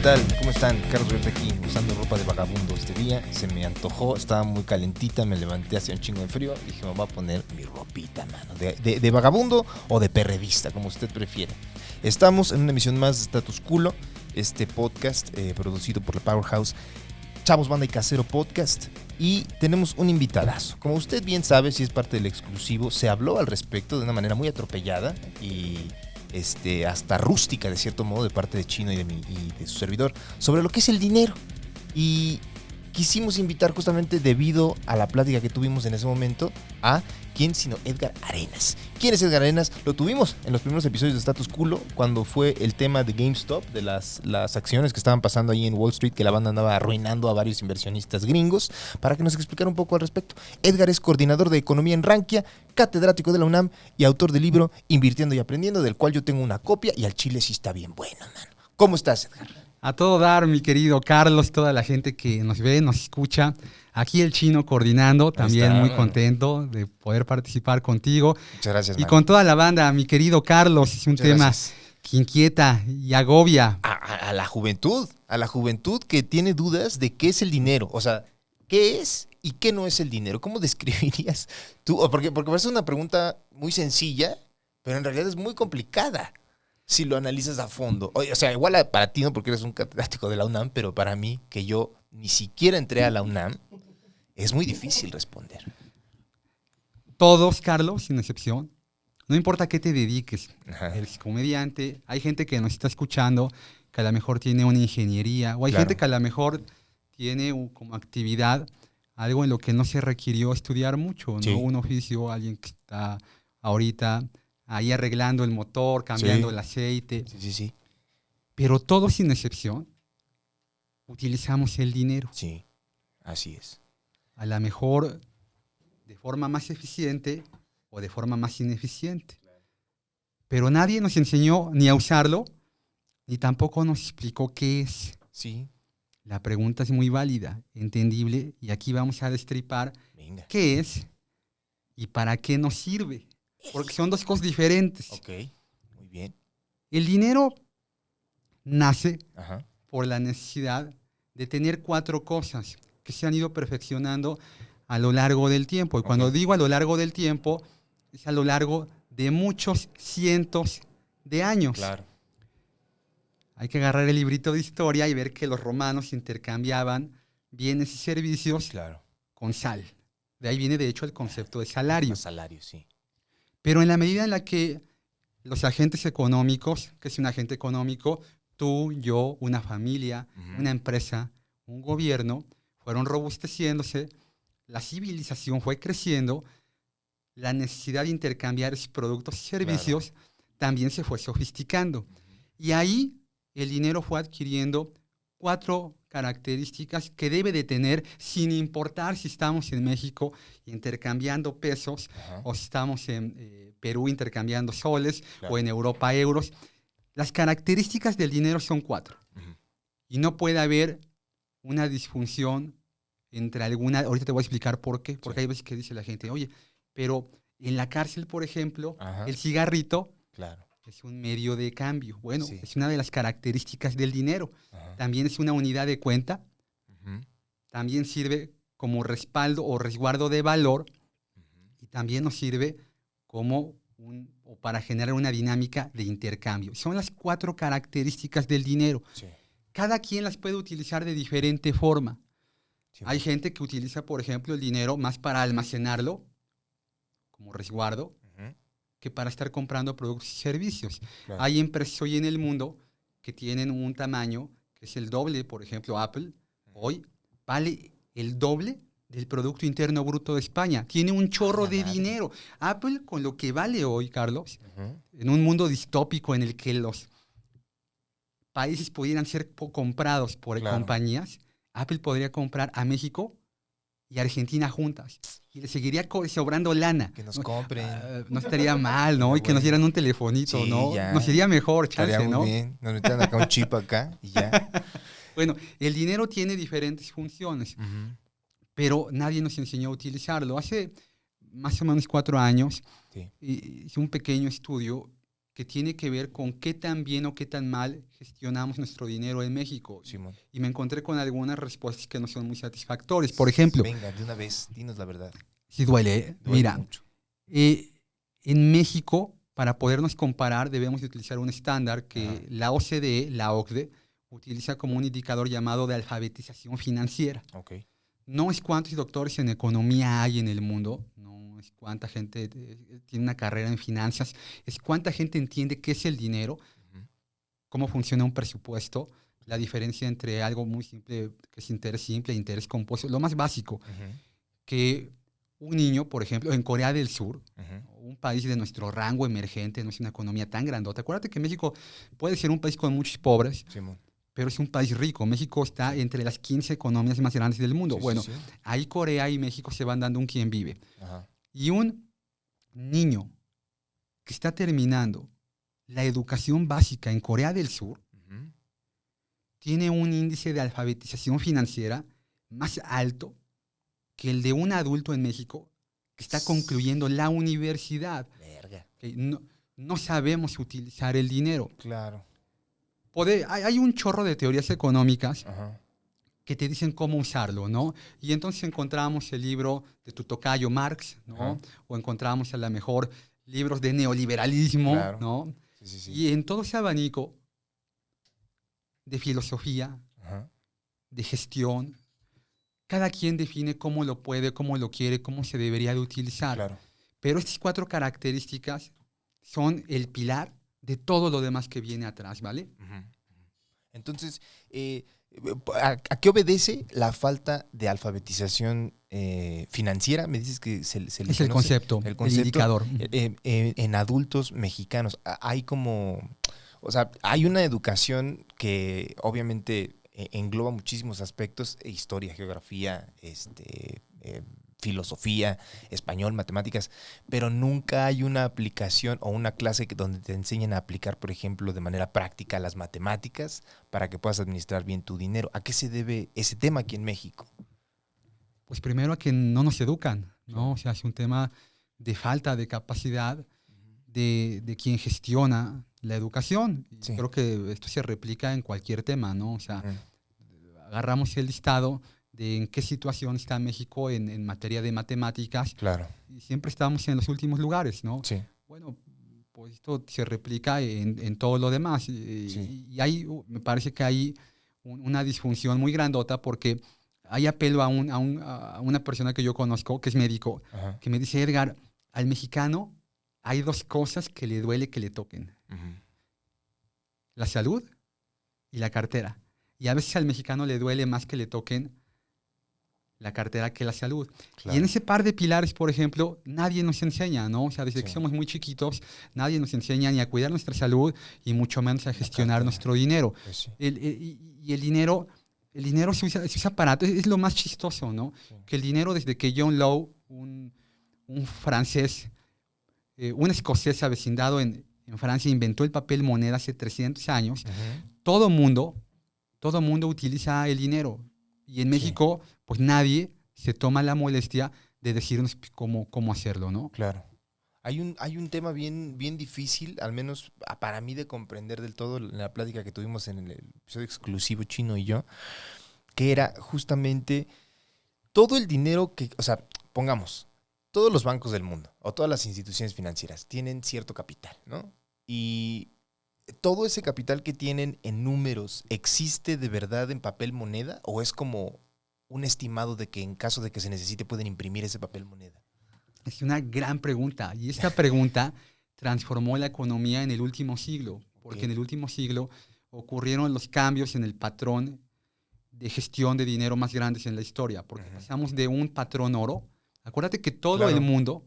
tal? ¿Cómo están? Carlos Huerta aquí, usando ropa de vagabundo este día. Se me antojó, estaba muy calentita, me levanté hacia un chingo de frío. Dije, me voy a poner mi ropita, mano. De vagabundo o de perredista, como usted prefiera. Estamos en una emisión más de Status Culo, este podcast producido por la Powerhouse Chavos Banda y Casero Podcast. Y tenemos un invitadazo. Como usted bien sabe, si es parte del exclusivo, se habló al respecto de una manera muy atropellada y hasta rústica de cierto modo de parte de Chino y de su servidor sobre lo que es el dinero, y quisimos invitar justamente debido a la plática que tuvimos en ese momento a ¿quién sino Edgar Arenas? ¿Quién es Edgar Arenas? Lo tuvimos en los primeros episodios de Status Culo cuando fue el tema de GameStop, de las acciones que estaban pasando ahí en Wall Street, que la banda andaba arruinando a varios inversionistas gringos, para que nos explicara un poco al respecto. Edgar es coordinador de economía en Rankia, catedrático de la UNAM y autor del libro Invirtiendo y Aprendiendo, del cual yo tengo una copia y al chile sí está bien bueno, mano. ¿Cómo estás, Edgar? A todo dar, mi querido Carlos, toda la gente que nos ve, nos escucha. Aquí el Chino coordinando, también muy contento de poder participar contigo. Muchas gracias, y man. Con toda la banda, mi querido Carlos. Es un Muchas tema gracias. que inquieta y agobia. A la juventud que tiene dudas de qué es el dinero. O sea, ¿qué es y qué no es el dinero? ¿Cómo describirías tú? Porque parece una pregunta muy sencilla, pero en realidad es muy complicada si lo analizas a fondo. O sea, igual para ti no, porque eres un catedrático de la UNAM, pero para mí, que yo ni siquiera entré a la UNAM, es muy difícil responder. Todos, Carlos, sin excepción. No importa qué te dediques. Ajá. Eres comediante. Hay gente que nos está escuchando que a lo mejor tiene una ingeniería. O hay Claro. gente que a lo mejor tiene como actividad algo en lo que no se requirió estudiar mucho, ¿no? Sí. Un oficio, alguien que está ahorita ahí arreglando el motor, cambiando Sí. el aceite. Sí. Pero todos, sin excepción, utilizamos el dinero. Sí, así es. A lo mejor de forma más eficiente o de forma más ineficiente. Pero nadie nos enseñó ni a usarlo, ni tampoco nos explicó qué es. Sí. La pregunta es muy válida, entendible, y aquí vamos a destripar Venga. qué es y para qué nos sirve. Porque son dos cosas diferentes. Ok, muy bien. El dinero nace Ajá. por la necesidad de tener 4 cosas que se han ido perfeccionando a lo largo del tiempo. Y cuando Ok. digo a lo largo del tiempo, es a lo largo de muchos cientos de años. Claro. Hay que agarrar el librito de historia y ver que los romanos intercambiaban bienes y servicios Claro. con sal. De ahí viene, de hecho, el concepto de salario. Salario, sí. Pero en la medida en la que los agentes económicos, que es un agente económico, tú, yo, una familia, una empresa, un gobierno, fueron robusteciéndose, la civilización fue creciendo, la necesidad de intercambiar esos productos y servicios también se fue sofisticando. Y ahí el dinero fue adquiriendo 4 características que debe de tener, sin importar si estamos en México intercambiando pesos, o si estamos en Perú intercambiando soles, o en Europa euros. Las características del dinero son 4. Y no puede haber una disfunción entre alguna. Ahorita te voy a explicar por qué. Porque hay veces que dice la gente, oye, pero en la cárcel, por ejemplo, el cigarrito es un medio de cambio. Bueno, es una de las características del dinero. También es una unidad de cuenta. También sirve como respaldo o resguardo de valor. Y también nos sirve como o para generar una dinámica de intercambio. Son las 4 características del dinero. Sí. Cada quien las puede utilizar de diferente forma. Sí. Hay gente que utiliza, por ejemplo, el dinero más para almacenarlo, como resguardo, que para estar comprando productos y servicios. Claro. Hay empresas hoy en el mundo que tienen un tamaño que es el doble. Por ejemplo, Apple hoy vale el doble del Producto Interno Bruto de España. Tiene un chorro de dinero. Apple, con lo que vale hoy, Carlos, en un mundo distópico en el que los países pudieran ser comprados por compañías, Apple podría comprar a México y Argentina juntas. Y le seguiría sobrando lana. Que nos compren. No estaría mal, ¿no? Y que nos dieran un telefonito, sí, ¿no? Ya. Nos iría mejor, chance, estaría ¿no? Muy bien. Nos metieran acá un chip acá y ya. Bueno, el dinero tiene diferentes funciones. Pero nadie nos enseñó a utilizarlo. Hace más o menos 4 años hice un pequeño estudio que tiene que ver con qué tan bien o qué tan mal gestionamos nuestro dinero en México. Simón. Y me encontré con algunas respuestas que no son muy satisfactorias. Por ejemplo, Venga, de una vez, dinos la verdad. si duele, ¿eh? Duele Mira, mucho. en México, para podernos comparar, debemos de utilizar un estándar que Ajá. la OCDE, la OCDE, utiliza como un indicador llamado de alfabetización financiera. Ok. No es cuántos doctores en economía hay en el mundo, no es cuánta gente tiene una carrera en finanzas, es cuánta gente entiende qué es el dinero, Ujú. cómo funciona un presupuesto, la diferencia entre algo muy simple, que es interés simple e interés compuesto, lo más básico, Ujú. que un niño, por ejemplo, en Corea del Sur, Ujú. un país de nuestro rango emergente, no es una economía tan grandota. Acuérdate que México puede ser un país con muchos pobres, Simón. pero es un país rico. México está Sí. entre las 15 economías más grandes del mundo. Sí, Bueno, sí, sí. ahí Corea y México se van dando un quién vive. Ajá. Y un niño que está terminando la educación básica en Corea del Sur Ujú. tiene un índice de alfabetización financiera más alto que el de un adulto en México que está concluyendo la universidad. Verga. Que no sabemos utilizar el dinero. Claro. Hay un chorro de teorías económicas Ajá. que te dicen cómo usarlo, ¿no? Y entonces encontramos el libro de tu tocayo Marx, ¿no? Ajá. O encontramos a lo mejor libros de neoliberalismo, Claro. ¿no? Sí, sí, sí. Y en todo ese abanico de filosofía, Ajá. de gestión, cada quien define cómo lo puede, cómo lo quiere, cómo se debería de utilizar. Claro. Pero estas 4 características son el pilar de todo lo demás que viene atrás, ¿vale? Ujú. Entonces, ¿a qué obedece la falta de alfabetización financiera? Me dices que se le Es el conoce concepto, el indicador. en adultos mexicanos. Hay como, o sea, hay una educación que obviamente engloba muchísimos aspectos: historia, geografía, filosofía, español, matemáticas, pero nunca hay una aplicación o una clase donde te enseñen a aplicar, por ejemplo, de manera práctica las matemáticas para que puedas administrar bien tu dinero. ¿A qué se debe ese tema aquí en México? Pues primero a que no nos educan, ¿no? O sea, es un tema de falta de capacidad de quien gestiona la educación. Y Sí. creo que esto se replica en cualquier tema, ¿no? O sea, Ujú. agarramos el listado de en qué situación está México en materia de matemáticas Claro. y siempre estamos en los últimos lugares, ¿no? Sí. Bueno, pues esto se replica en todo lo demás. Sí. Y hay, me parece que hay una disfunción muy grandota porque hay apelo a una persona que yo conozco, que es médico, Ajá. que me dice: Edgar, al mexicano hay 2 cosas que le duele que le toquen: Ujú. la salud y la cartera. Y a veces al mexicano le duele más que le toquen la cartera que la salud. Claro. Y en ese par de pilares, por ejemplo, nadie nos enseña, ¿no? O sea, desde que Sí. somos muy chiquitos, nadie nos enseña ni a cuidar nuestra salud y mucho menos a gestionar cartera. nuestro dinero. Pues sí. Y el dinero se usa para... Es lo más chistoso, ¿no? Sí. Que el dinero, desde que John Law, un francés, un escocés avecindado en Francia, inventó el papel moneda hace 300 años, Ujú. todo mundo utiliza el dinero. Y en Sí. México, pues nadie se toma la molestia de decirnos cómo hacerlo, ¿no? Claro. Hay un tema bien difícil, al menos para mí, de comprender del todo en la plática que tuvimos en el episodio exclusivo Chino y yo, que era justamente todo el dinero que, o sea, pongamos, todos los bancos del mundo o todas las instituciones financieras tienen cierto capital, ¿no? Y todo ese capital que tienen en números, ¿existe de verdad en papel moneda o es como un estimado de que en caso de que se necesite pueden imprimir ese papel moneda? Es una gran pregunta. Y esta pregunta transformó la economía en el último siglo. Porque en el último siglo ocurrieron los cambios en el patrón de gestión de dinero más grandes en la historia. Porque Ujú. pasamos de un patrón oro. Acuérdate que todo Claro. el mundo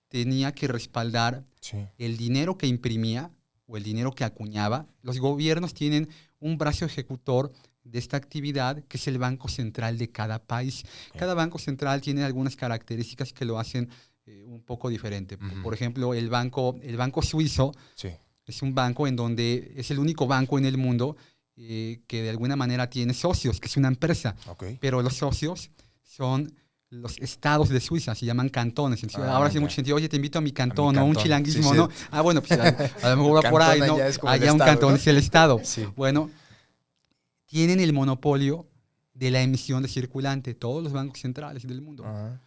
tenía que respaldar Sí. el dinero que imprimía o el dinero que acuñaba. Los gobiernos tienen un brazo ejecutor de esta actividad, que es el Banco Central de cada país. Ok. Cada banco central tiene algunas características que lo hacen un poco diferente. Ujú. Por ejemplo, el banco suizo Sí. es un banco en donde es el único banco en el mundo que de alguna manera tiene socios, que es una empresa. Ok. Pero los socios son los estados de Suiza, se llaman cantones. Ahora hace ya. mucho sentido, oye, te invito a mi cantón, mi ¿no? Un cantón, chilanguismo, sí, ¿no? sí. Bueno, pues a lo mejor va por ahí, Cantón ¿no? allá es como el Allá un estado, cantón ¿no? es el estado. Sí. Bueno, tienen el monopolio de la emisión de circulante, todos los bancos centrales del mundo. Ajá.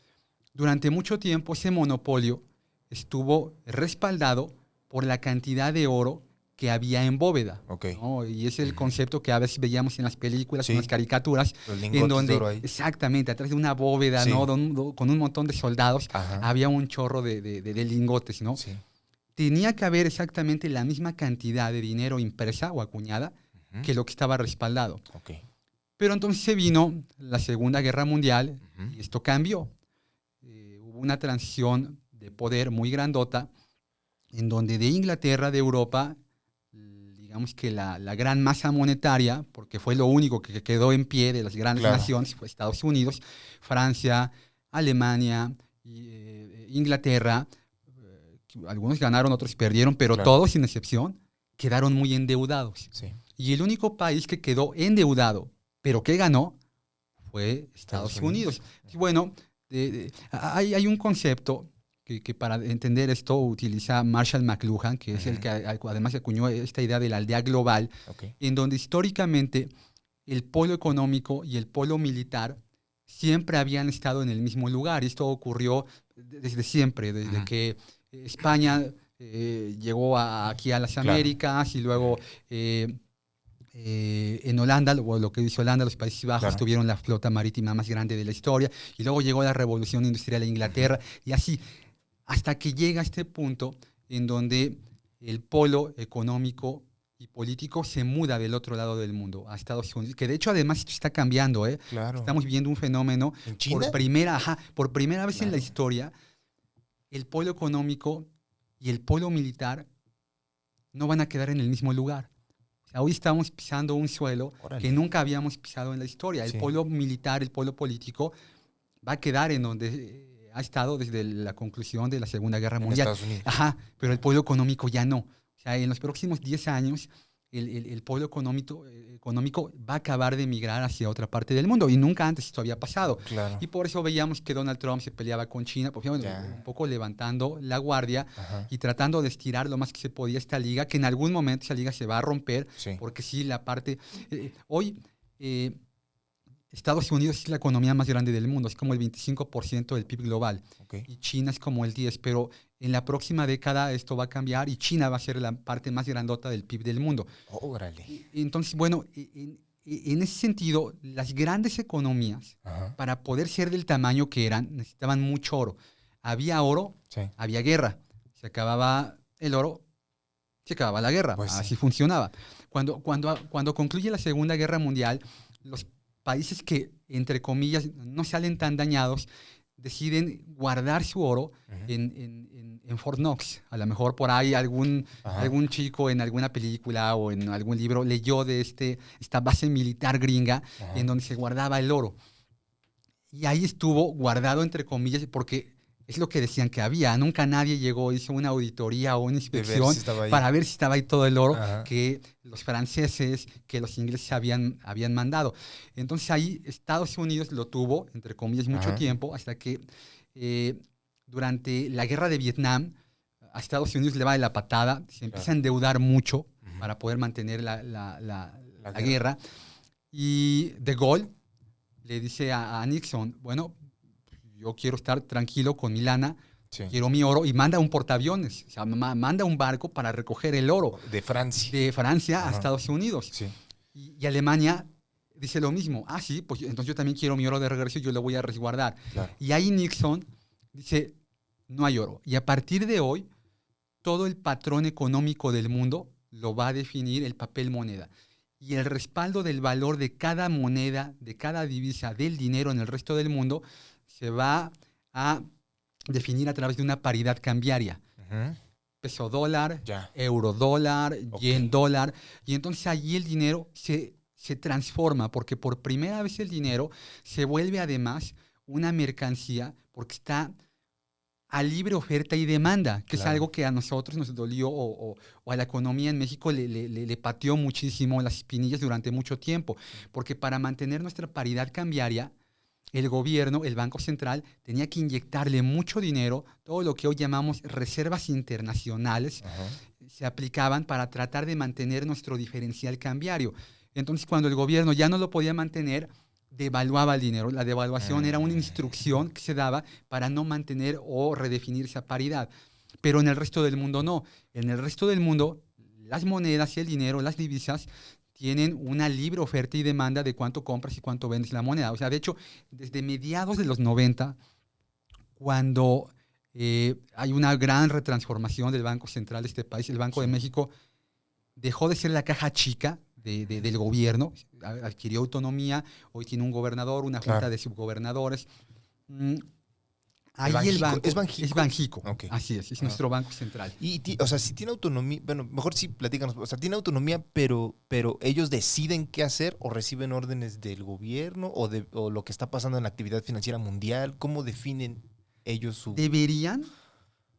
Durante mucho tiempo ese monopolio estuvo respaldado por la cantidad de oro que había en bóveda. Ok. ¿No? Y es el concepto que a veces veíamos en las películas, Sí. en las caricaturas, Los en lingotes donde de oro ahí. exactamente, atrás de una bóveda, Sí. ¿no? Con un montón de soldados, Ajá. había un chorro de lingotes, ¿no? Sí. Tenía que haber exactamente la misma cantidad de dinero impresa o acuñada Ujú. que lo que estaba respaldado. Ok. Pero entonces se vino la Segunda Guerra Mundial Ujú. y esto cambió. Hubo una transición de poder muy grandota en donde de Inglaterra, de Europa, digamos que la gran masa monetaria, porque fue lo único que quedó en pie de las grandes Claro. naciones, fue Estados Unidos, Francia, Alemania, Inglaterra, algunos ganaron, otros perdieron, pero Claro. todos, sin excepción, quedaron muy endeudados. Sí. Y el único país que quedó endeudado, pero que ganó, fue Estados Unidos. Y bueno, hay un concepto que para entender esto utiliza Marshall McLuhan, que es el que además acuñó esta idea de la aldea global, Ok. en donde históricamente el polo económico y el polo militar siempre habían estado en el mismo lugar. Y esto ocurrió desde siempre, desde que España llegó aquí a las Claro. Américas y luego en Holanda, lo que hizo Holanda, los Países Bajos Claro. tuvieron la flota marítima más grande de la historia y luego llegó la revolución industrial en Inglaterra y así, hasta que llega este punto en donde el polo económico y político se muda del otro lado del mundo, a Estados Unidos, que de hecho además esto está cambiando, ¿eh? Claro. Estamos viendo un fenómeno ¿En China? por primera vez en la Claro. historia, el polo económico y el polo militar no van a quedar en el mismo lugar. O sea, hoy estamos pisando un suelo Órale. que nunca habíamos pisado en la historia. El Sí. polo militar, el polo político, va a quedar en donde ha estado desde la conclusión de la Segunda Guerra En Mundial. Estados Unidos. Ajá, pero el polo económico ya no. O sea, en los próximos 10 años, el polo económico va a acabar de migrar hacia otra parte del mundo. Y nunca antes esto había pasado. Claro. Y por eso veíamos que Donald Trump se peleaba con China, porque Ya. un poco levantando la guardia Ajá. y tratando de estirar lo más que se podía esta liga, que en algún momento esa liga se va a romper, Sí. porque sí, la parte... hoy Estados Unidos es la economía más grande del mundo, es como el 25% del PIB global, Ok. y China es como el 10%, pero en la próxima década esto va a cambiar y China va a ser la parte más grandota del PIB del mundo. Órale. Entonces, bueno, en ese sentido, las grandes economías, Ajá. para poder ser del tamaño que eran, necesitaban mucho oro. Había oro, Sí. había guerra. Se acababa el oro, se acababa la guerra. Pues sí. Así funcionaba. Cuando concluye la Segunda Guerra Mundial, los países que, entre comillas, no salen tan dañados, deciden guardar su oro Ujú. en Fort Knox. A lo mejor por ahí algún chico en alguna película o en algún libro leyó de esta base militar gringa Ajá. en donde se guardaba el oro. Y ahí estuvo guardado, entre comillas, porque es lo que decían que había. Nunca nadie llegó, hizo una auditoría o una inspección si estaba ahí. para ver si estaba ahí todo el oro Ajá. que los franceses, que los ingleses habían mandado. Entonces ahí Estados Unidos lo tuvo, entre comillas, mucho Ajá. tiempo, hasta que durante la guerra de Vietnam a Estados Unidos le va de la patada, se empieza a endeudar mucho Ujú. para poder mantener la La guerra. Y De Gaulle le dice a Nixon, bueno, yo quiero estar tranquilo con mi lana, Sí. quiero mi oro, y manda un portaaviones, o sea, manda un barco para recoger el oro De Francia. de Francia a Ajá. Estados Unidos. Sí. Y Alemania dice lo mismo, sí, pues entonces yo también quiero mi oro de regreso y yo lo voy a resguardar. Claro. Y ahí Nixon dice, no hay oro. Y a partir de hoy, todo el patrón económico del mundo lo va a definir el papel moneda. Y el respaldo del valor de cada moneda, de cada divisa, del dinero en el resto del mundo, se va a definir a través de una paridad cambiaria. Ujú. Peso dólar, Ya. euro dólar, Ok. yen dólar. Y entonces allí el dinero se transforma, porque por primera vez el dinero se vuelve además una mercancía, porque está a libre oferta y demanda, que es Claro. algo que a nosotros nos dolió o a la economía en México le pateó muchísimo las espinillas durante mucho tiempo, porque para mantener nuestra paridad cambiaria el gobierno, el Banco Central, tenía que inyectarle mucho dinero, todo lo que hoy llamamos reservas internacionales, se aplicaban para tratar de mantener nuestro diferencial cambiario. Entonces, cuando el gobierno ya no lo podía mantener, devaluaba el dinero. La devaluación era una instrucción que se daba para no mantener o redefinir esa paridad. Pero en el resto del mundo no. En el resto del mundo, las monedas y el dinero, las divisas, tienen una libre oferta y demanda de cuánto compras y cuánto vendes la moneda. O sea, de hecho, desde mediados de los 90, cuando hay una gran retransformación del Banco Central de este país, el Banco de México dejó de ser la caja chica del gobierno, adquirió autonomía, hoy tiene un gobernador, una junta de subgobernadores. Ahí el banco ¿Es Banjico? Okay. Así es nuestro banco central. Y, o sea, si tiene autonomía, bueno, mejor sí platícanos, o sea, tiene autonomía, pero ellos deciden qué hacer o reciben órdenes del gobierno o lo que está pasando en la actividad financiera mundial. ¿Cómo definen ellos su...? Deberían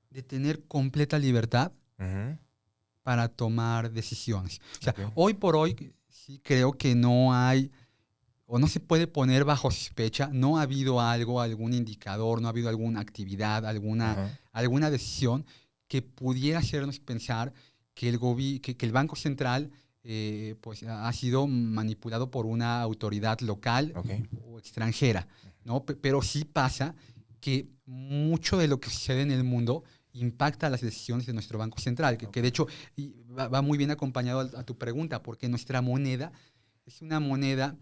de tener completa libertad para tomar decisiones. O sea, hoy por hoy sí creo que no hay... o no se puede poner bajo sospecha, no ha habido algún indicador, no ha habido alguna actividad, alguna decisión que pudiera hacernos pensar que el Banco Central pues ha sido manipulado por una autoridad local o extranjera, ¿no? Pero sí pasa que mucho de lo que sucede en el mundo impacta las decisiones de nuestro Banco Central, que de hecho va muy bien acompañado a tu pregunta, porque nuestra moneda es una moneda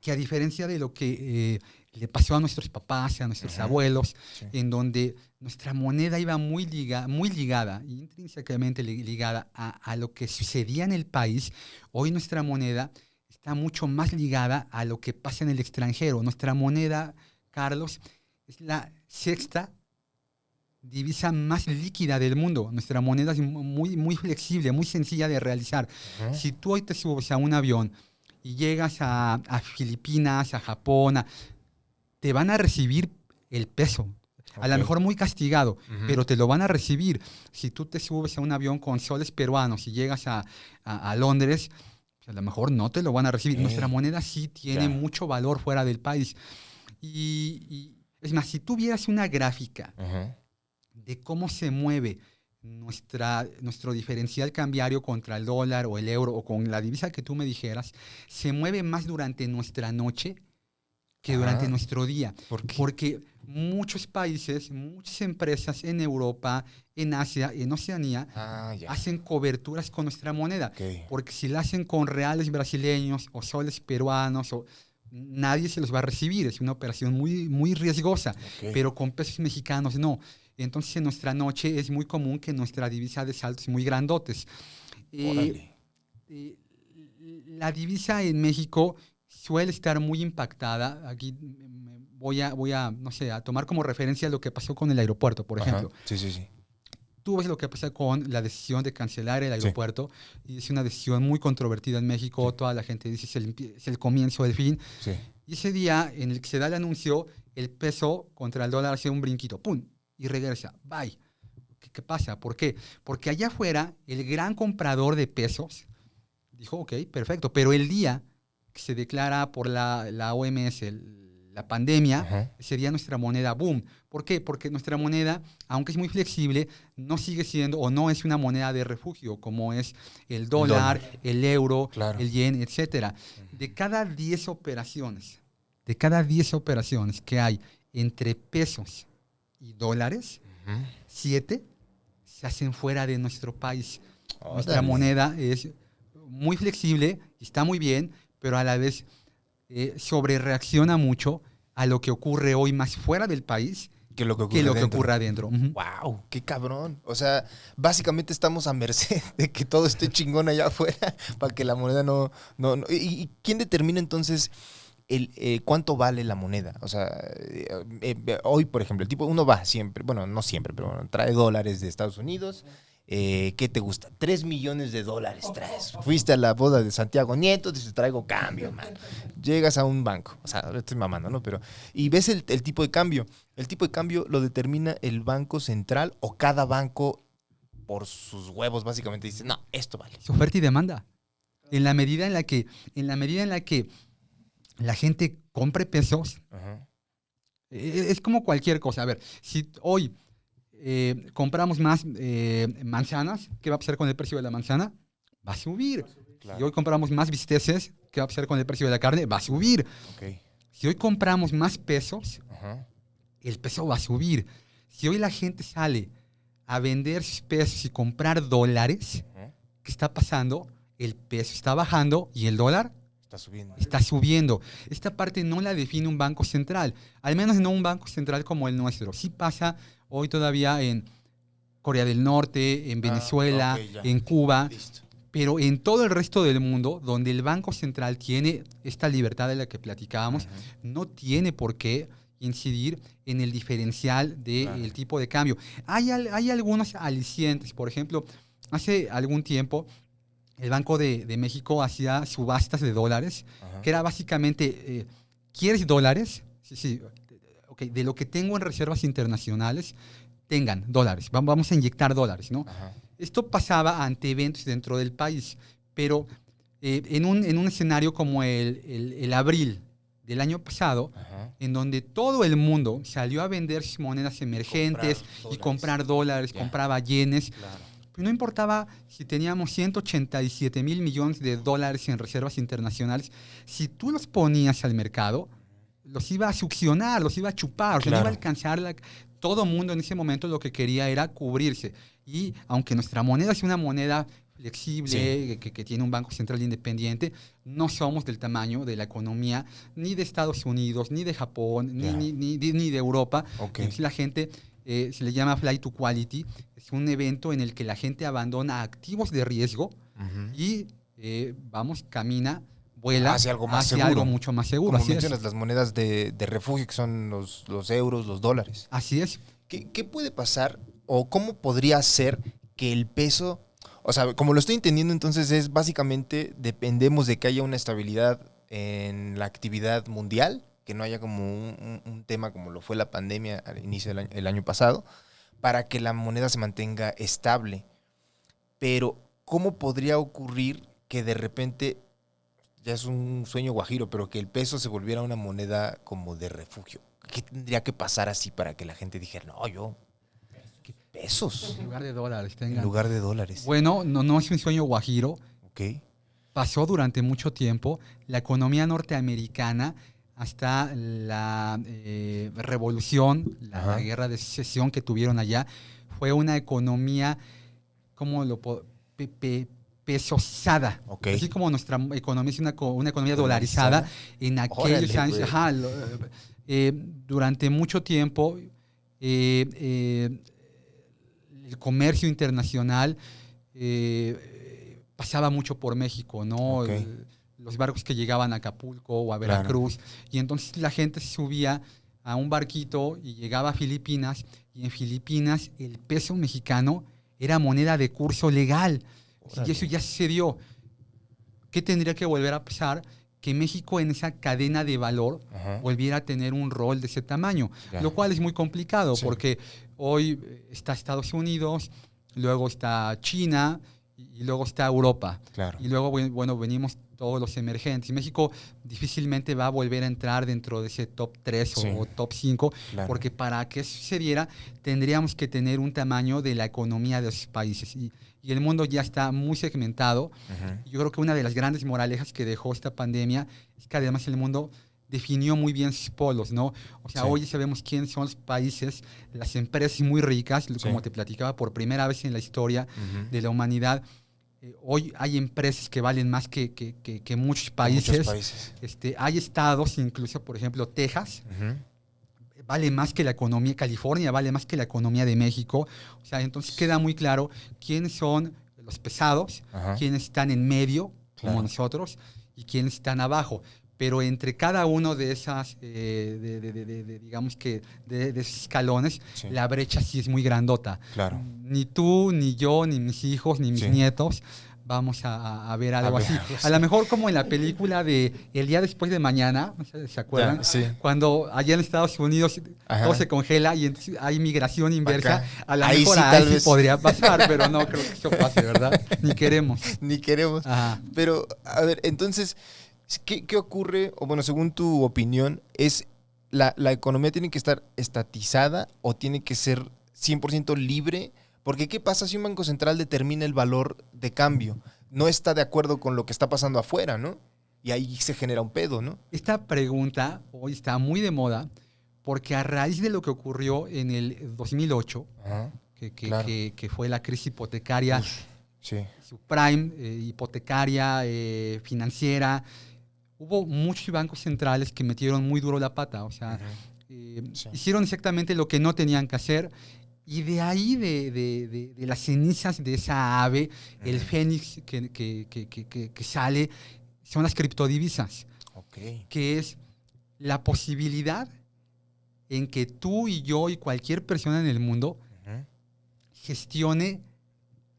que, a diferencia de lo que le pasó a nuestros papás, a nuestros abuelos, en donde nuestra moneda iba muy ligada, intrínsecamente ligada a lo que sucedía en el país, hoy nuestra moneda está mucho más ligada a lo que pasa en el extranjero. Nuestra moneda, Carlos, es la sexta divisa más líquida del mundo. Nuestra moneda es muy flexible, muy sencilla de realizar. Si tú hoy te subes a un avión y llegas a Filipinas, a Japón, te van a recibir el peso. A lo mejor muy castigado, pero te lo van a recibir. Si tú te subes a un avión con soles peruanos y llegas a Londres, pues a lo mejor no te lo van a recibir. Nuestra moneda sí tiene mucho valor fuera del país. Y es más, si tú vieras una gráfica de cómo se mueve nuestro diferencial cambiario contra el dólar o el euro o con la divisa que tú me dijeras, se mueve más durante nuestra noche que durante nuestro día. ¿Por qué? Porque muchos países, muchas empresas en Europa, en Asia, en Oceanía, hacen coberturas con nuestra moneda. Porque si la hacen con reales brasileños o soles peruanos, nadie se los va a recibir. Es una operación muy riesgosa. Pero con pesos mexicanos no. Entonces, en nuestra noche es muy común que nuestra divisa de saltos muy grandotes. La divisa en México suele estar muy impactada. Aquí voy a no sé, a tomar como referencia lo que pasó con el aeropuerto, por ejemplo. Sí. Tú ves lo que pasa con la decisión de cancelar el aeropuerto, y es una decisión muy controvertida en México. Toda la gente dice es el comienzo del fin. Y ese día en el que se da el anuncio, el peso contra el dólar hace un brinquito, ¡pum!, y regresa. Bye. ¿Qué pasa? ¿Por qué? Porque allá afuera, el gran comprador de pesos dijo, ok, perfecto, pero el día que se declara por la OMS la pandemia, sería nuestra moneda boom. ¿Por qué? Porque nuestra moneda, aunque es muy flexible, no sigue siendo o no es una moneda de refugio como es el dólar, el euro, el yen, etc. De cada 10 operaciones que hay entre pesos y dólares, 7 se hacen fuera de nuestro país. Nuestra moneda es muy flexible, está muy bien, pero a la vez sobrereacciona mucho a lo que ocurre hoy más fuera del país que lo que ocurre adentro. ¡Wow! ¡Qué cabrón! O sea, básicamente estamos a merced de que todo esté chingón allá afuera para que la moneda no. ¿Y quién determina entonces cuánto vale la moneda? O sea, hoy, por ejemplo, el tipo, uno va siempre, bueno, no siempre, pero bueno, trae dólares de Estados Unidos. ¿Qué te gusta? 3 millones de dólares traes. Fuiste a la boda de Santiago Nieto, dices, traigo cambio, man. Llegas a un banco, o sea, estoy mamando, ¿no? Pero, y ves el tipo de cambio. El tipo de cambio lo determina el Banco Central, o cada banco por sus huevos básicamente dice, no, esto vale. Es oferta y demanda. En la medida en la que la gente compre pesos, Es como cualquier cosa. A ver, si hoy compramos más manzanas, ¿qué va a pasar con el precio de la manzana? Va a subir. Claro. Si hoy compramos más bisteces, ¿qué va a pasar con el precio de la carne? Va a subir. Ok. Si hoy compramos más pesos, Ajá. el peso va a subir. Si hoy la gente sale a vender sus pesos y comprar dólares, Ajá. ¿qué está pasando? El peso está bajando y el dólar Está subiendo. está subiendo. Esta parte no la define un banco central, al menos no un banco central como el nuestro. Sí pasa hoy todavía en Corea del Norte, en Venezuela, ok, ya. en Cuba, Listo. pero en todo el resto del mundo, donde el banco central tiene esta libertad de la que platicábamos, Ajá. no tiene por qué incidir en el diferencial del Claro. tipo de cambio. Hay algunos alicientes. Por ejemplo, hace algún tiempo el Banco de México hacía subastas de dólares, Ajá. que era básicamente, ¿quieres dólares? Sí, sí. Ok, de lo que tengo en reservas internacionales, tengan dólares. Vamos a inyectar dólares, ¿no? Ajá. Esto pasaba ante eventos dentro del país, pero en un escenario como el abril del año pasado, Ajá. en donde todo el mundo salió a vender sus monedas emergentes y comprar dólares, Ya. compraba yenes. Claro. Pues no importaba si teníamos 187 mil millones de dólares en reservas internacionales, si tú los ponías al mercado, los iba a succionar, los iba a chupar, o sea, no Claro. iba a alcanzar. Todo mundo en ese momento lo que quería era cubrirse. Y aunque nuestra moneda es una moneda flexible, que tiene un banco central independiente, no somos del tamaño de la economía ni de Estados Unidos, ni de Japón, Ya. ni de Europa. Ok. Entonces la gente, se le llama Flight to Quality, es un evento en el que la gente abandona activos de riesgo Ujú. y, camina, vuela Hacia algo más hacia seguro. algo mucho más seguro. Como Así mencionas, es. las monedas de refugio, que son los euros, los dólares. Así es. ¿Qué puede pasar o cómo podría ser que el peso, o sea, como lo estoy entendiendo, entonces es básicamente dependemos de que haya una estabilidad en la actividad mundial, que no haya como un tema como lo fue la pandemia al inicio el año pasado, para que la moneda se mantenga estable. Pero, ¿cómo podría ocurrir que de repente, ya es un sueño guajiro, pero que el peso se volviera una moneda como de refugio? ¿Qué tendría que pasar así para que la gente dijera, no, yo, ¿qué pesos? En lugar de dólares, En tengan. lugar de dólares. Bueno, no es un sueño guajiro. Ok. Pasó durante mucho tiempo. La economía norteamericana, hasta la revolución, Ajá. la guerra de secesión que tuvieron allá, fue una economía, ¿cómo lo puedo? Pesosada. Ok. Así como nuestra economía es una economía dolarizada, en aquellos Órale, años, güey. durante mucho tiempo, el comercio internacional pasaba mucho por México, ¿no? Ok. Los barcos que llegaban a Acapulco o a Veracruz. Y entonces la gente se subía a un barquito y llegaba a Filipinas. Y en Filipinas el peso mexicano era moneda de curso legal. Órale. Y eso ya sucedió. ¿Qué tendría que volver a pasar? Que México en esa cadena de valor Ajá. volviera a tener un rol de ese tamaño. Ya. Lo cual es muy complicado Sí. porque hoy está Estados Unidos, luego está China y luego está Europa. Claro. Y luego, bueno, venimos todos los emergentes. México difícilmente va a volver a entrar dentro de ese top 3 Sí. o top 5, Claro. porque para que eso sucediera tendríamos que tener un tamaño de la economía de esos países. Y el mundo ya está muy segmentado. Ujú. Yo creo que una de las grandes moralejas que dejó esta pandemia es que además el mundo definió muy bien sus polos, ¿no? O sea, Sí. hoy sabemos quiénes son los países, las empresas muy ricas, como Sí. te platicaba, por primera vez en la historia Ujú. de la humanidad. Hoy hay empresas que valen más que muchos países. Muchos países. Hay estados, incluso, por ejemplo, Texas, Ujú. vale más que la economía, California vale más que la economía de México. O sea, entonces queda muy claro quiénes son los pesados, Ajá. quiénes están en medio, como Claro. nosotros, y quiénes están abajo. Pero entre cada uno de esas, digamos que, de esos escalones, Sí. la brecha sí es muy grandota. Claro. Ni tú, ni yo, ni mis hijos, ni mis Sí. nietos vamos a ver algo ver así. algo así. A lo mejor como en la película de El día después de mañana, no sé si se acuerdan, Ya, sí. cuando allá en Estados Unidos Ajá. todo se congela y entonces hay migración inversa. Acá. A lo Ahí mejor sí, ahí tal sí vez. podría pasar, pero no creo que eso pase, ¿verdad? Ni queremos. Ni queremos. Ajá. Pero, a ver, entonces, ¿qué ocurre? O bueno, según tu opinión, es la economía tiene que estar estatizada o tiene que ser 100% libre? Porque ¿qué pasa si un banco central determina el valor de cambio? No está de acuerdo con lo que está pasando afuera, ¿no? Y ahí se genera un pedo, ¿no? Esta pregunta hoy está muy de moda porque a raíz de lo que ocurrió en el 2008, Ajá, que claro. fue la crisis hipotecaria, Uf, sí. subprime, hipotecaria, financiera, hubo muchos bancos centrales que metieron muy duro la pata. O sea, Sí. hicieron exactamente lo que no tenían que hacer. Y de ahí, de las cenizas de esa ave, el fénix que sale, son las criptodivisas, Ok. que es la posibilidad en que tú y yo y cualquier persona en el mundo Ujú. gestione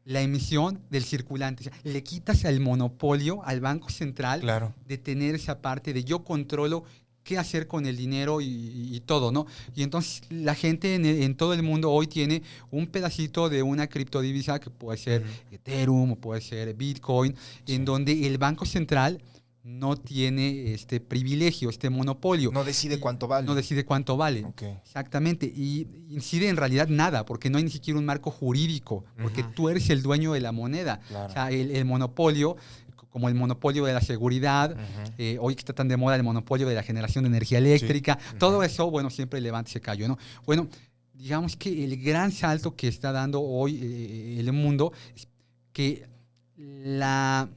la emisión del circulante. O sea, le quitas el monopolio al Banco Central Claro. de tener esa parte de yo controlo qué hacer con el dinero y todo, ¿no? Y entonces la gente en todo el mundo hoy tiene un pedacito de una criptodivisa que puede ser Ujú. Ethereum o puede ser Bitcoin, Sí. en donde el Banco Central no tiene este privilegio, este monopolio. No decide Y cuánto vale. No decide cuánto vale. Ok. Exactamente. Y incide en realidad nada, porque no hay ni siquiera un marco jurídico, porque Ujú. tú eres el dueño de la moneda. Claro. O sea, el monopolio, como el monopolio de la seguridad, Ujú. hoy que está tan de moda el monopolio de la generación de energía eléctrica, Sí. todo Ujú. eso, bueno, siempre levanta ese callo, ¿no? Bueno, digamos que el gran salto que está dando hoy el mundo es que la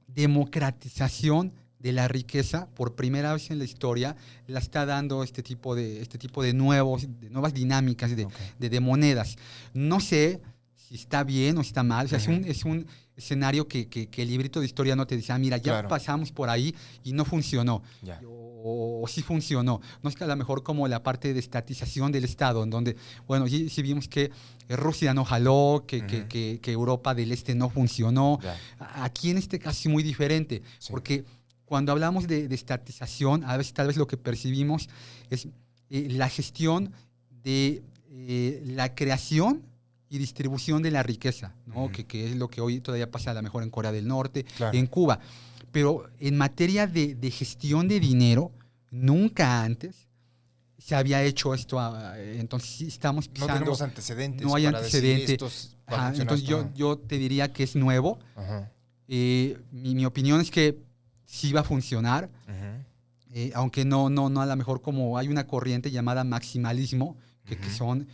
democratización de la riqueza por primera vez en la historia la está dando este tipo de nuevas dinámicas Ok. de monedas. No sé si está bien o está mal. O sea, Ujú. es un escenario que el librito de historia no te dice, mira, ya Claro. pasamos por ahí y no funcionó. Ya. O sí funcionó. No es que a lo mejor como la parte de estatización del Estado, en donde, bueno, sí vimos que Rusia no jaló, Ujú. que Europa del Este no funcionó. Ya. Aquí en este caso es muy diferente, Sí. porque cuando hablamos de estatización, a veces tal vez lo que percibimos es la gestión de la creación y distribución de la riqueza, ¿no? Ujú. Que es lo que hoy todavía pasa a lo mejor en Corea del Norte, Claro. en Cuba. Pero en materia de gestión de dinero, nunca antes se había hecho esto. Entonces sí estamos No pisando. tenemos antecedentes No hay para antecedente. decir esto va a Ajá, funcionar, entonces esto no. yo te diría que es nuevo. Ajá. Mi opinión es que sí va a funcionar, Ujú. aunque no a lo mejor como hay una corriente llamada maximalismo, que Ujú. son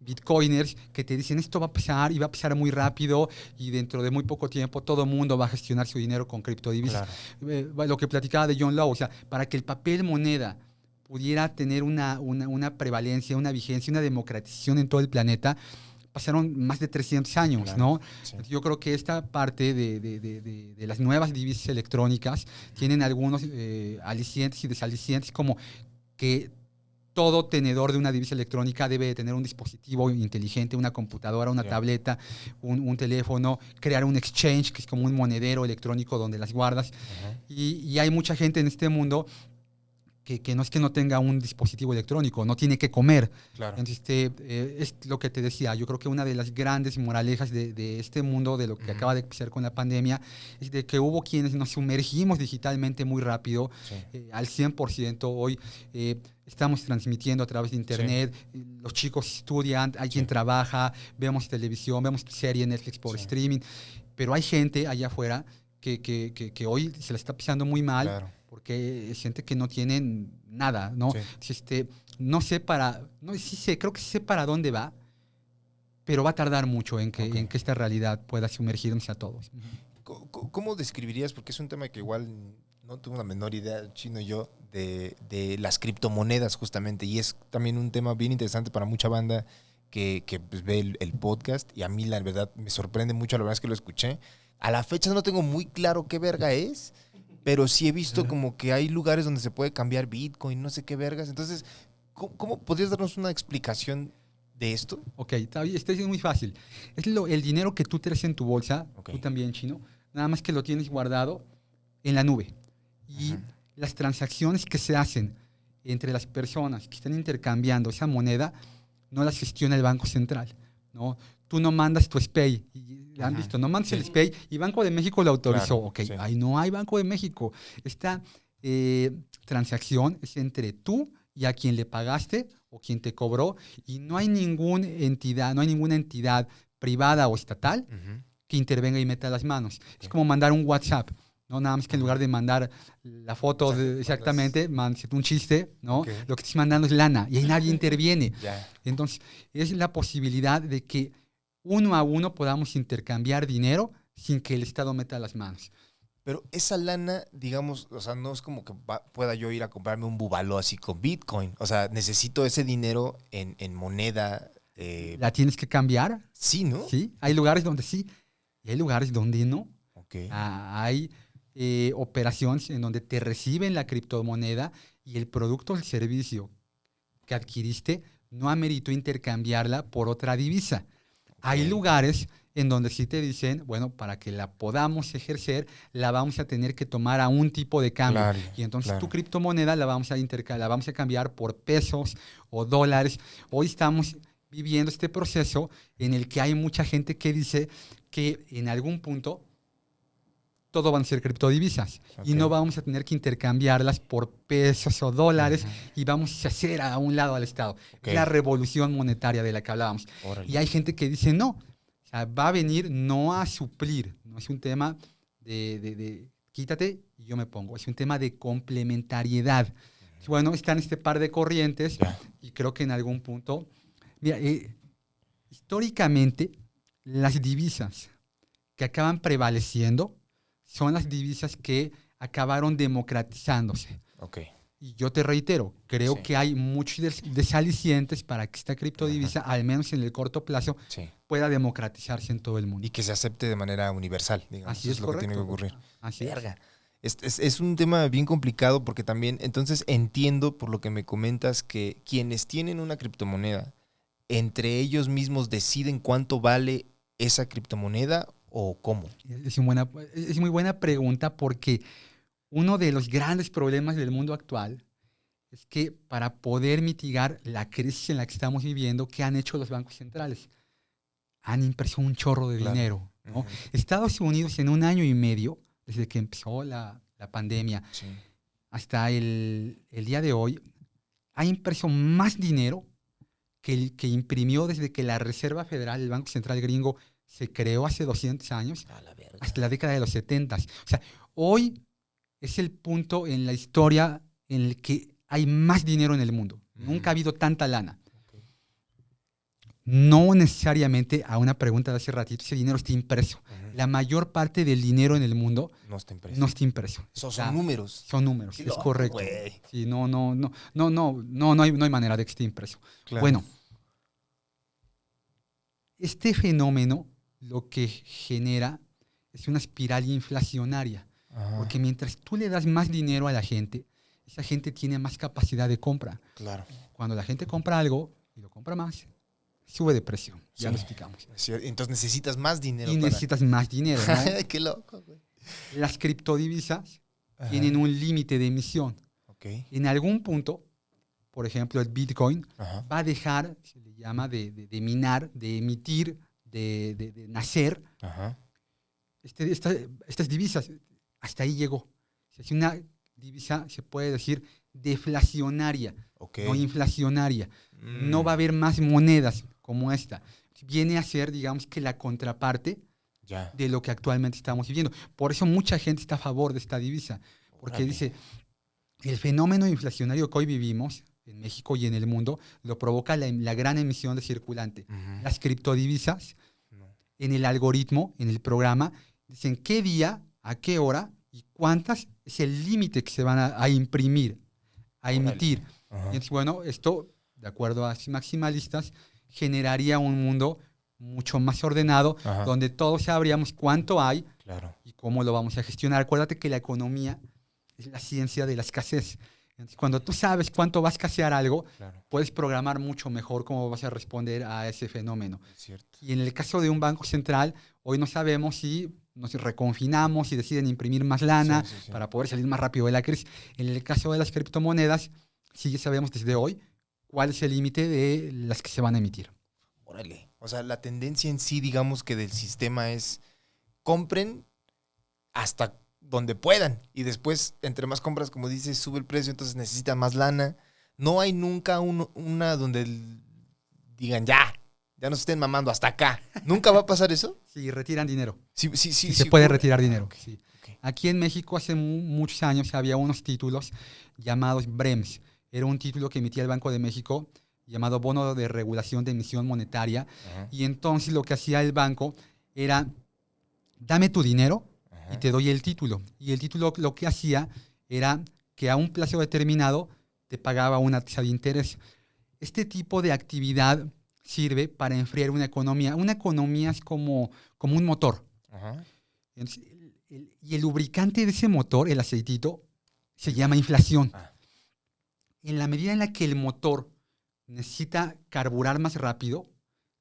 bitcoiners que te dicen esto va a pasar y va a pasar muy rápido y dentro de muy poco tiempo todo el mundo va a gestionar su dinero con criptodivisas. Claro. Lo que platicaba de John Law, o sea, para que el papel moneda pudiera tener una prevalencia, una vigencia, una democratización en todo el planeta, pasaron más de 300 años, Claro. ¿no? Sí. Yo creo que esta parte de las nuevas divisas electrónicas tienen algunos alicientes y desalicientes, como que todo tenedor de una divisa electrónica debe de tener un dispositivo inteligente, una computadora, una Ya. tableta, un teléfono, crear un exchange, que es como un monedero electrónico donde las guardas. Ajá. Y hay mucha gente en este mundo que no es que no tenga un dispositivo electrónico, no tiene que comer. Claro. Entonces, es lo que te decía, yo creo que una de las grandes moralejas de este mundo, de lo que Ujú. acaba de pasar con la pandemia, es de que hubo quienes nos sumergimos digitalmente muy rápido, Sí. al 100%. Hoy estamos transmitiendo a través de internet, los chicos estudian, hay quien Sí. trabaja, vemos televisión, vemos serie Netflix por Sí. streaming, pero hay gente allá afuera que hoy se la está pisando muy mal, Claro. porque es gente que no tienen nada, ¿no? Sí. Entonces, no sé sí sé, creo que sé para dónde va, pero va a tardar mucho en Ok. que esta realidad pueda sumergirnos a todos. ¿Cómo describirías? Porque es un tema que igual no tengo la menor idea, Chino y yo, de las criptomonedas justamente. Y es también un tema bien interesante para mucha banda que pues, ve el podcast. Y a mí la verdad me sorprende mucho, la verdad es que lo escuché. A la fecha no tengo muy claro qué verga es, pero sí he visto como que hay lugares donde se puede cambiar Bitcoin, no sé qué vergas. Entonces, ¿cómo podrías darnos una explicación de esto? Ok, esto es muy fácil. Es el dinero que tú traes en tu bolsa, Ok. tú también, Chino, nada más que lo tienes guardado en la nube. Y Ujú. las transacciones que se hacen entre las personas que están intercambiando esa moneda no las gestiona el Banco Central, ¿no? Tú no mandas tu SPAY. ¿Han Ujú. visto? No mandas Sí. el SPAY y Banco de México lo autorizó. Claro, Ok, sí. ahí no hay Banco de México. Está transacción es entre tú y a quien le pagaste o quien te cobró, y no hay ninguna entidad privada o estatal que intervenga y meta las manos. Okay. Es como mandar un WhatsApp, ¿no? Nada más que en lugar de mandar la foto exactamente, un chiste, ¿no? Okay. Lo que estás mandando es lana y ahí nadie interviene. Entonces, es la posibilidad de que uno a uno podamos intercambiar dinero sin que el Estado meta las manos. Pero esa lana, digamos, o sea, no es como que pueda yo ir a comprarme un bubalo así con Bitcoin. O sea, necesito ese dinero en moneda. ¿La tienes que cambiar? Sí, ¿no? Sí, hay lugares donde sí y hay lugares donde no. Okay. Hay operaciones en donde te reciben la criptomoneda y el producto o el servicio que adquiriste no ameritó intercambiarla por otra divisa. Okay. Hay lugares en donde sí te dicen, bueno, para que la podamos ejercer, la vamos a tener que tomar a un tipo de cambio. Claro, y entonces tu criptomoneda la vamos a cambiar por pesos o dólares. Hoy estamos viviendo este proceso en el que hay mucha gente que dice que en algún punto todo van a ser criptodivisas y no vamos a tener que intercambiarlas por pesos o dólares y vamos a hacer a un lado al Estado. La revolución monetaria de la que hablábamos. Órale. Y hay gente que dice no. O sea, va a venir no a suplir, no es un tema de quítate y yo me pongo, es un tema de complementariedad. Bueno, están este par de corrientes y creo que en algún punto, mira, históricamente las divisas que acaban prevaleciendo son las divisas que acabaron democratizándose. Okay. Y yo te reitero, creo que hay muchos desalicientes para que esta criptodivisa, al menos en el corto plazo, pueda democratizarse en todo el mundo. Y que se acepte de manera universal, digamos. Así es lo correcto. Que tiene que ocurrir. Así Verga. Es un tema bien complicado porque también, entonces entiendo por lo que me comentas que quienes tienen una criptomoneda, entre ellos mismos deciden cuánto vale esa criptomoneda o cómo. Es muy buena pregunta porque uno de los grandes problemas del mundo actual es que para poder mitigar la crisis en la que estamos viviendo, ¿qué han hecho los bancos centrales? Han impreso un chorro de dinero, ¿no? Estados Unidos en 1 año y medio, desde que empezó la pandemia, hasta el día de hoy, ha impreso más dinero que el que imprimió desde que la Reserva Federal, el Banco Central Gringo, se creó hace 200 años, hasta la década de los 70. O sea, hoy es el punto en la historia en el que hay más dinero en el mundo. Nunca ha habido tanta lana. No necesariamente, a una pregunta de hace ratito, ese dinero está impreso. La mayor parte del dinero en el mundo no está impreso. Son números. Son números, es correcto. Sí, no hay manera de que esté impreso. Claro. Bueno, este fenómeno lo que genera es una espiral inflacionaria. Porque mientras tú le das más dinero a la gente, esa gente tiene más capacidad de compra. Claro. Cuando la gente compra algo y lo compra más, sube de precio. Ya lo explicamos. Entonces necesitas más dinero. Necesitas más dinero, ¿no? Qué loco, güey. Las criptodivisas tienen un límite de emisión. En algún punto, por ejemplo, el Bitcoin va a dejar, se le llama, de minar, de emitir, de nacer. Estas divisas, hasta ahí llegó. Es una divisa, se puede decir, deflacionaria, no inflacionaria. No va a haber más monedas como esta. Viene a ser, digamos, que la contraparte de lo que actualmente estamos viviendo. Por eso mucha gente está a favor de esta divisa. Porque dice, el fenómeno inflacionario que hoy vivimos en México y en el mundo lo provoca la gran emisión de circulante. Las criptodivisas, en el algoritmo, en el programa, dicen qué día, a qué hora y cuántas es el límite que se van a imprimir, a emitir. Y entonces, bueno, esto, de acuerdo a maximalistas, generaría un mundo mucho más ordenado, donde todos sabríamos cuánto hay y cómo lo vamos a gestionar. Acuérdate que la economía es la ciencia de la escasez. Entonces, cuando tú sabes cuánto va a escasear algo, puedes programar mucho mejor cómo vas a responder a ese fenómeno. Y en el caso de un banco central, hoy no sabemos si nos reconfinamos y deciden imprimir más lana para poder salir más rápido de la crisis. En el caso de las criptomonedas, sí ya sabemos desde hoy cuál es el límite de las que se van a emitir. Órale. O sea, la tendencia en sí, digamos que del sistema es compren hasta donde puedan. Y después, entre más compras, como dices, sube el precio, entonces necesitan más lana. No hay nunca una donde digan, ya nos estén mamando hasta acá. ¿Nunca va a pasar eso? Sí, retiran dinero. Sí, se puede retirar dinero. Okay, Sí. okay. Aquí en México hace muchos años había unos títulos llamados BREMS. Era un título que emitía el Banco de México llamado Bono de Regulación de Emisión Monetaria. Ajá. Y entonces lo que hacía el banco era, dame tu dinero y te doy el título. Y el título lo que hacía era que a un plazo determinado te pagaba una tasa de interés. Este tipo de actividad sirve para enfriar una economía. Una economía es como un motor. Ajá. Entonces, y el lubricante de ese motor, el aceitito, se llama inflación. En la medida en la que el motor necesita carburar más rápido,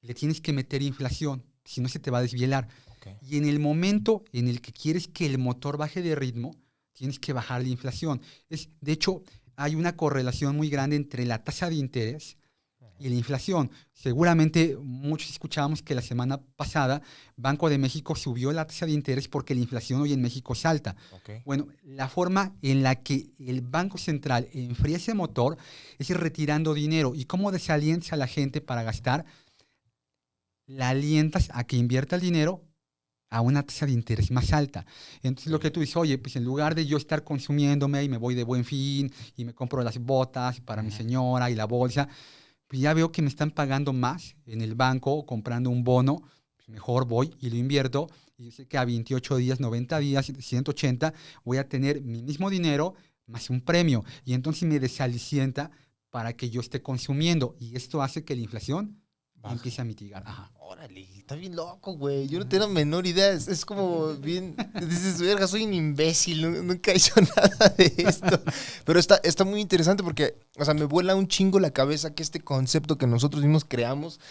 le tienes que meter inflación, si no se te va a desvielar. Okay. Y en el momento en el que quieres que el motor baje de ritmo, tienes que bajar la inflación. De hecho, hay una correlación muy grande entre la tasa de interés y la inflación. Seguramente muchos escuchábamos que la semana pasada Banco de México subió la tasa de interés porque la inflación hoy en México es alta. Okay. Bueno, la forma en la que el Banco Central enfría ese motor es retirando dinero. ¿Y cómo desalientas a la gente para gastar? La alientas a que invierta el dinero a una tasa de interés más alta. Entonces lo que tú dices, oye, pues en lugar de yo estar consumiéndome y me voy de Buen Fin y me compro las botas para mi señora y la bolsa, pues ya veo que me están pagando más en el banco comprando un bono, pues mejor voy y lo invierto y yo sé que a 28 días, 90 días, 180 voy a tener mi mismo dinero más un premio y entonces me desalicienta para que yo esté consumiendo y esto hace que la inflación empiece a mitigar. Ajá. Órale, está bien loco, güey. Yo no tengo la menor idea. Es como bien. Dices, verga, soy un imbécil. Nunca he hecho nada de esto. Pero está muy interesante porque, o sea, me vuela un chingo la cabeza que este concepto que nosotros mismos creamos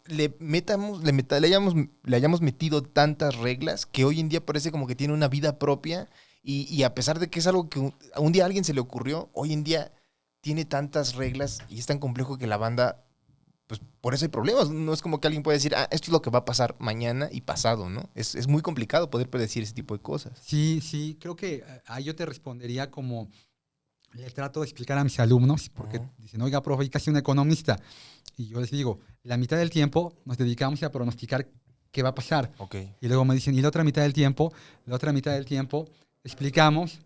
le hayamos metido tantas reglas que hoy en día parece como que tiene una vida propia. Y a pesar de que es algo que un día a alguien se le ocurrió, hoy en día tiene tantas reglas y es tan complejo que la banda. Pues por eso hay problemas. No es como que alguien puede decir, esto es lo que va a pasar mañana y pasado, ¿no? Es muy complicado poder predecir ese tipo de cosas. Sí, creo que ahí yo te respondería como le trato de explicar a mis alumnos, porque dicen, oiga, profe, ¿y qué hace un economista? Y yo les digo, la mitad del tiempo nos dedicamos a pronosticar qué va a pasar. Okay. Y luego me dicen, ¿y la otra mitad del tiempo? La otra mitad del tiempo explicamos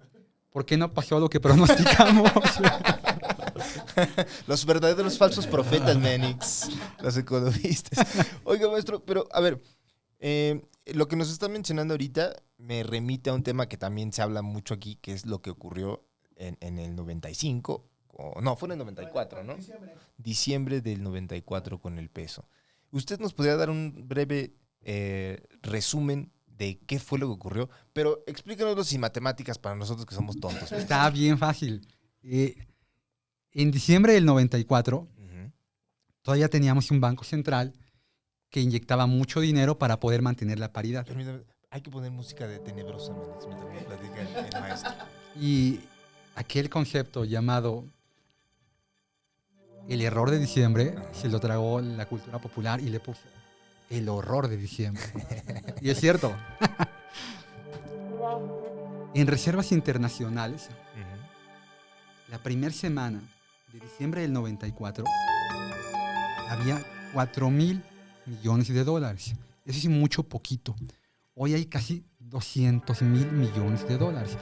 por qué no pasó lo que pronosticamos. Los verdaderos falsos profetas, Manix. Los economistas. Oiga, maestro, pero a ver, lo que nos está mencionando ahorita me remite a un tema que también se habla mucho aquí, que es lo que ocurrió en el 95. No, fue en el 94, ¿no? Diciembre del 94 con el peso. ¿Usted nos podría dar un breve resumen de qué fue lo que ocurrió? Pero explícanoslo sin matemáticas para nosotros que somos tontos. Está bien fácil. En diciembre del 94, todavía teníamos un banco central que inyectaba mucho dinero para poder mantener la paridad. Permítame, hay que poner música de tenebrosa, Manix, mientras nos platica el maestro. Y aquel concepto llamado el error de diciembre se lo tragó la cultura popular y le puso el horror de diciembre. Y es cierto. En reservas internacionales, la primera semana de diciembre del 94 había 4,000 millones de dólares. Eso es mucho poquito. Hoy hay casi 200,000 millones de dólares.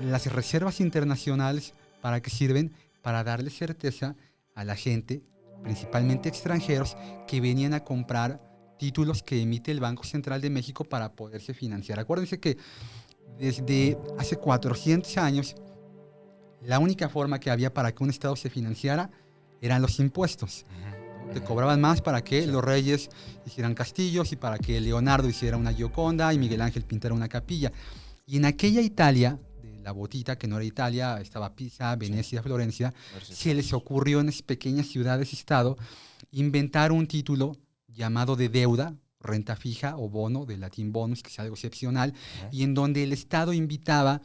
Las reservas internacionales, ¿para qué sirven? Para darle certeza a la gente, principalmente extranjeros, que venían a comprar títulos que emite el Banco Central de México para poderse financiar. Acuérdense que desde hace 400 años, la única forma que había para que un Estado se financiara eran los impuestos. Te cobraban más para que los reyes hicieran castillos y para que Leonardo hiciera una Gioconda y Miguel Ángel pintara una capilla. Y en aquella Italia, de la botita, que no era Italia, estaba Pisa, Venecia, Florencia, se les ocurrió en esas pequeñas ciudades-estado inventar un título llamado de deuda, renta fija o bono, del latín bonus, que es algo excepcional, y en donde el Estado invitaba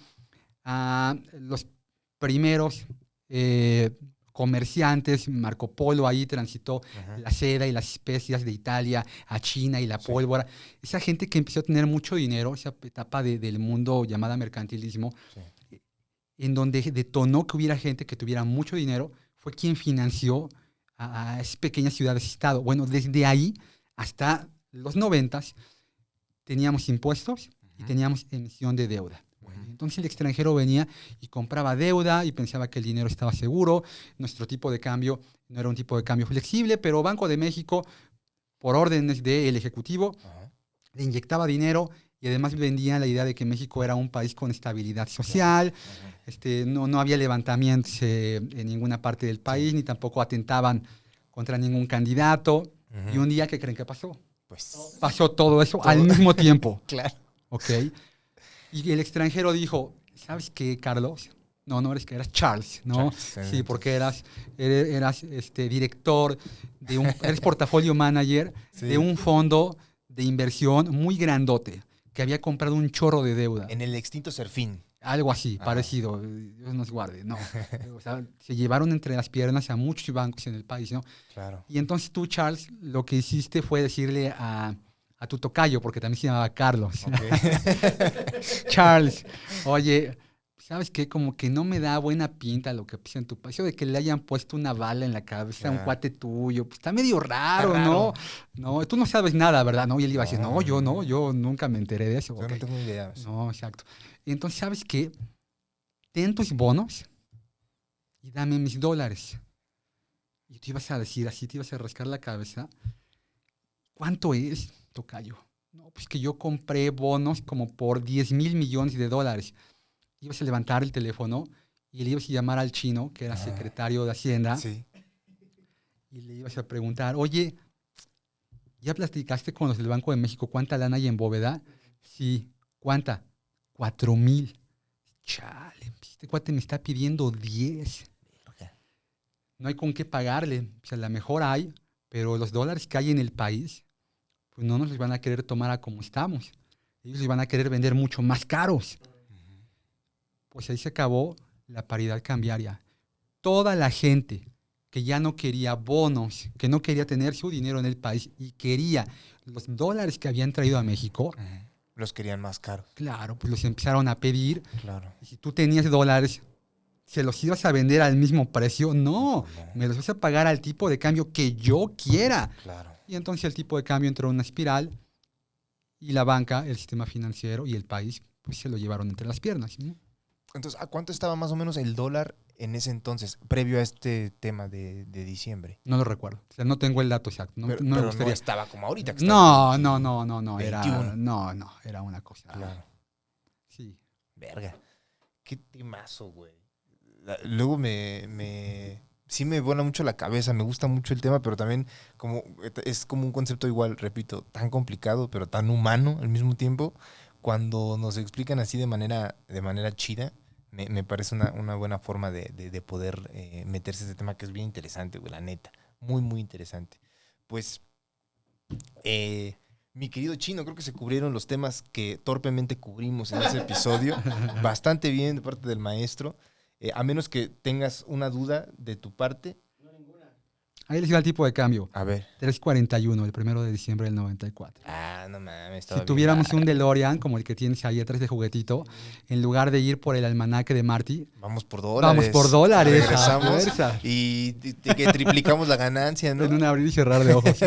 a los primeros comerciantes, Marco Polo ahí transitó la seda y las especias de Italia a China y la pólvora. Esa gente que empezó a tener mucho dinero, esa etapa del mundo llamada mercantilismo, en donde detonó que hubiera gente que tuviera mucho dinero, fue quien financió a esas pequeñas ciudades-estado. Bueno, desde ahí hasta los 90s teníamos impuestos y teníamos emisión de deuda. Entonces el extranjero venía y compraba deuda y pensaba que el dinero estaba seguro. Nuestro tipo de cambio no era un tipo de cambio flexible, pero Banco de México, por órdenes del Ejecutivo, le inyectaba dinero y además vendía la idea de que México era un país con estabilidad social. No había levantamientos en ninguna parte del país, ni tampoco atentaban contra ningún candidato. Y un día, ¿qué creen que pasó? Pues pasó todo eso al mismo tiempo. Claro. ¿Ok? Y el extranjero dijo, ¿sabes qué, Carlos? No eres que eras Charles, ¿no? Charles, sí, porque eras director eres portafolio manager de un fondo de inversión muy grandote que había comprado un chorro de deuda. En el extinto Serfín. Algo así, parecido. Dios nos guarde, no. O sea, se llevaron entre las piernas a muchos bancos en el país, ¿no? Claro. Y entonces tú, Charles, lo que hiciste fue decirle a tu tocayo, porque también se llamaba Carlos. Charles, oye, ¿sabes qué? Como que no me da buena pinta lo que pasa en tu país. Eso de que le hayan puesto una bala en la cabeza a un cuate tuyo, pues está medio raro, ¿no? No, tú no sabes nada, ¿verdad? No, y él iba a decir, yo nunca me enteré de eso. Yo no tengo idea. No, exacto. Y entonces, ¿sabes qué? Ten tus bonos y dame mis $. Y tú ibas a decir así, te ibas a rascar la cabeza. ¿Cuánto es, tocayo? No, pues que yo compré bonos como por $10,000 millones. Ibas a levantar el teléfono y le ibas a llamar al chino, que era secretario de Hacienda. Sí. Y le ibas a preguntar, oye, ¿ya platicaste con los del Banco de México cuánta lana hay en bóveda? Sí. ¿Cuánta? 4,000. Chale, este cuate me está pidiendo 10. No hay con qué pagarle. O sea, a lo mejor hay, pero los dólares que hay en el país, pues no nos los van a querer tomar a como estamos. Ellos les van a querer vender mucho más caros. Pues ahí se acabó la paridad cambiaria. Toda la gente que ya no quería bonos, que no quería tener su dinero en el país y quería los dólares que habían traído a México, los querían más caros. Claro, pues los empezaron a pedir. Claro. Y si tú tenías $, ¿se los ibas a vender al mismo precio? No, me los vas a pagar al tipo de cambio que yo quiera. Claro. Y entonces el tipo de cambio entró en una espiral y la banca, el sistema financiero y el país pues se lo llevaron entre las piernas, ¿no? Entonces, ¿a cuánto estaba más o menos el dólar en ese entonces, previo a este tema de diciembre? No lo recuerdo. O sea, no tengo el dato exacto. No, pero me no gustaría. estaba como ahorita. Que no. Era una cosa. Claro. Sí. Verga. Qué temazo, güey. Luego sí me vuela mucho la cabeza, me gusta mucho el tema, pero también es como un concepto igual, repito, tan complicado, pero tan humano al mismo tiempo. Cuando nos explican así de manera chida, me parece una buena forma de poder meterse en este tema que es bien interesante, güey, la neta. Muy, muy interesante. Pues, mi querido Chino, creo que se cubrieron los temas que torpemente cubrimos en ese episodio. Bastante bien de parte del maestro. A menos que tengas una duda de tu parte. Ahí les iba el tipo de cambio. A ver. 3.41, el 1 de diciembre del 94. Ah, no mames. Si tuviéramos un DeLorean, como el que tienes ahí atrás de juguetito, en lugar de ir por el almanaque de Marty, vamos por $. Vamos por $. Regresamos y que triplicamos la ganancia, ¿no? En un abrir y cerrar de ojos.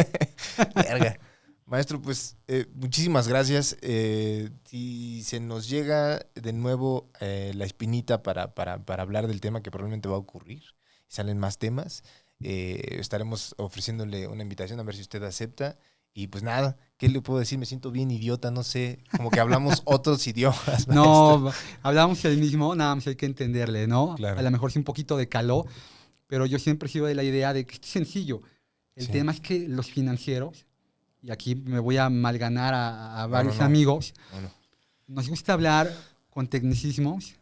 Verga. Maestro, pues muchísimas gracias. Si se nos llega de nuevo la espinita para hablar del tema que probablemente va a ocurrir, y salen más temas, estaremos ofreciéndole una invitación a ver si usted acepta. Y pues nada, ¿qué le puedo decir? Me siento bien idiota, no sé, como que hablamos otros idiomas. No, hablamos el mismo, nada más hay que entenderle, ¿no? Claro. A lo mejor sí un poquito de caló, pero yo siempre he sido de la idea de que es sencillo. El tema es que los financieros, y aquí me voy a malganar a varios amigos, nos gusta hablar con tecnicismos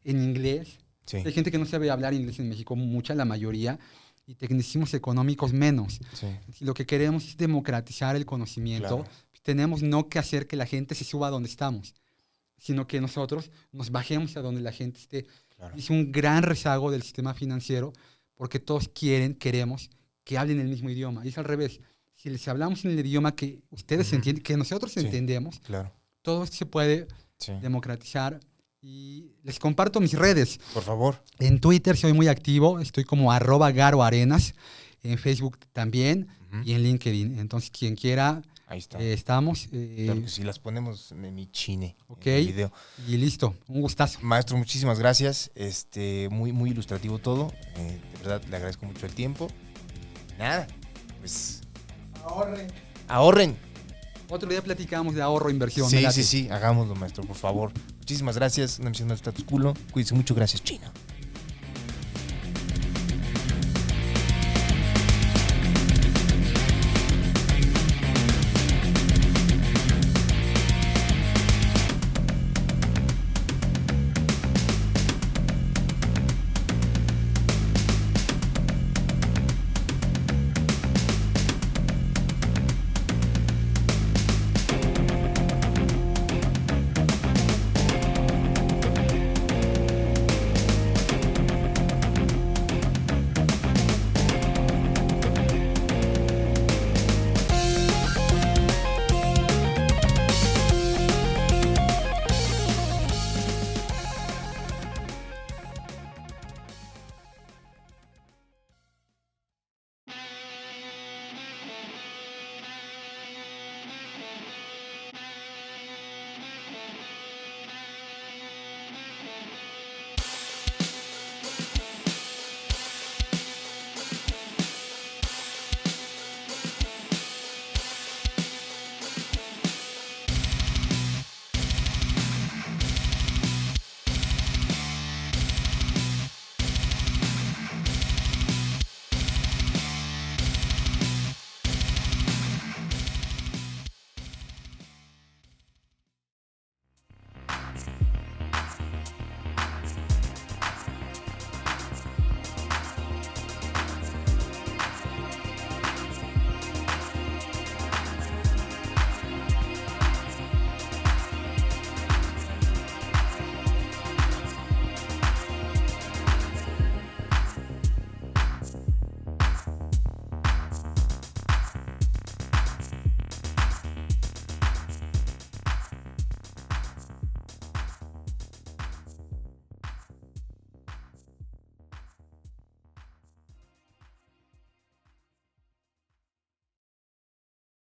en inglés. Sí. Hay gente que no sabe hablar inglés en México, mucha, la mayoría, y tecnicismos económicos menos. Sí. Si lo que queremos es democratizar el conocimiento, tenemos no que hacer que la gente se suba a donde estamos, sino que nosotros nos bajemos a donde la gente esté. Es un gran rezago del sistema financiero, porque todos queremos que hablen el mismo idioma. Y es al revés. Si les hablamos en el idioma que ustedes entienden, que nosotros Sí. entendemos, Claro. todo esto se puede Sí. democratizar. Y les comparto mis redes. Por favor. En Twitter soy muy activo, estoy como @GaroArenas, en Facebook también y en LinkedIn. Entonces, quien quiera, Ahí está. estamos. Claro que sí, las ponemos en mi chine Ok. en el video. Y listo, un gustazo. Maestro, muchísimas gracias. Muy, muy ilustrativo todo. De verdad, le agradezco mucho el tiempo. Nada, pues ahorren. Otro día platicamos de ahorro e inversión. Sí, me late. sí, sí, hagámoslo, maestro, por favor. Muchísimas gracias. Una misión de status culo. Cuídense mucho. Gracias, China.